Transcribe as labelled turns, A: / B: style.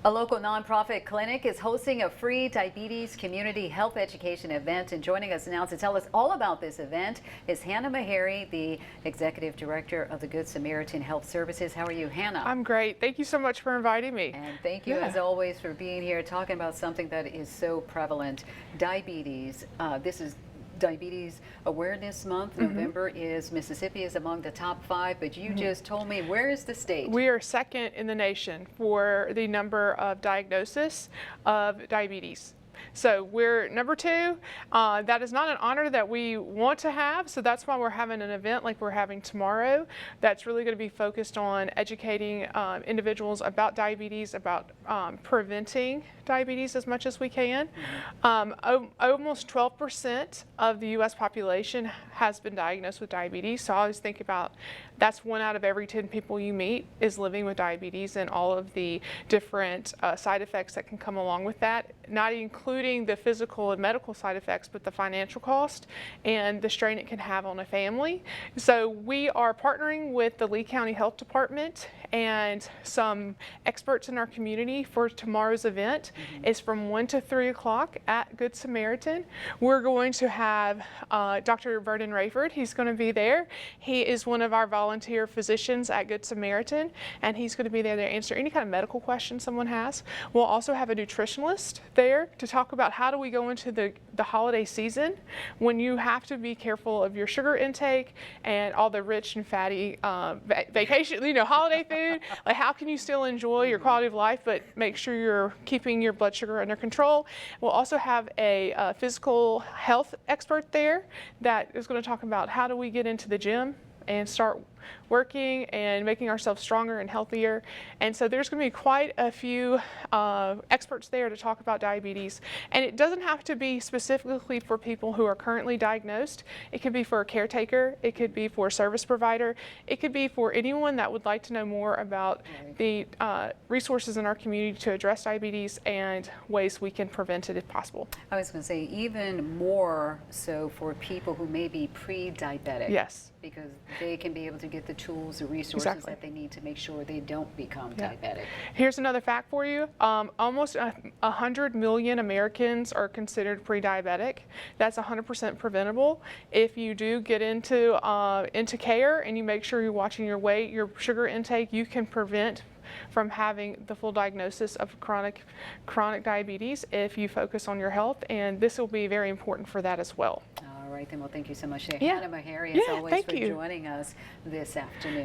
A: A local nonprofit clinic is hosting a free diabetes community health education event, and joining us now to tell us all about this event is Hannah Meharry, the Executive Director of the Good Samaritan Health Services. How are you, Hannah?
B: I'm great. Thank you so much for inviting me.
A: And thank you, as always, for being here talking about something that is so prevalent, diabetes. This is Diabetes Awareness Month. November is Mississippi is among the top 5, but you just told me, where is the state?
B: We are second in the nation for the number of diagnosis of diabetes. So we're number 2. That is not an honor that we want to have, so that's why we're having an event like we're having tomorrow that's really going to be focused on educating individuals about diabetes, about preventing diabetes as much as we can. Almost 12% of the U.S. population has been diagnosed with diabetes, so I always think about that's 1 out of every 10 people you meet is living with diabetes, and all of the different side effects that can come along with that, not including the physical and medical side effects, but the financial cost and the strain it can have on a family. So we are partnering with the Lee County Health Department and some experts in our community for tomorrow's event. It's from 1 to 3 o'clock at Good Samaritan. We're going to have Dr. Vernon Rayford. He's going to be there. He is one of our volunteer physicians at Good Samaritan, and he's going to be there to answer any kind of medical questions someone has. We'll also have a nutritionalist there to talk about how do we go into the holiday season when you have to be careful of your sugar intake and all the rich and fatty vacation, holiday food. Like, how can you still enjoy your quality of life but make sure you're keeping your blood sugar under control? We'll also have a physical health expert there that is going to talk about how do we get into the gym and start working and making ourselves stronger and healthier. And so there's going to be quite a few experts there to talk about diabetes. And it doesn't have to be specifically for people who are currently diagnosed. It could be for a caretaker. It could be for a service provider. It could be for anyone that would like to know more about the resources in our community to address diabetes and ways we can prevent it if possible.
A: I was going to say even more so for people who may be pre-diabetic.
B: Yes.
A: Because they can be able to get the tools, the resources that they need to make sure they don't become diabetic.
B: Here's another fact for you. Almost 100 million Americans are considered pre-diabetic. That's 100% preventable. If you do get into care and you make sure you're watching your weight, your sugar intake, you can prevent from having the full diagnosis of chronic diabetes if you focus on your health, and this will be very important for that as well.
A: All right, then. Well, thank you so much,
B: Yeah.
A: Hannah Meharry, as always, for joining us this afternoon.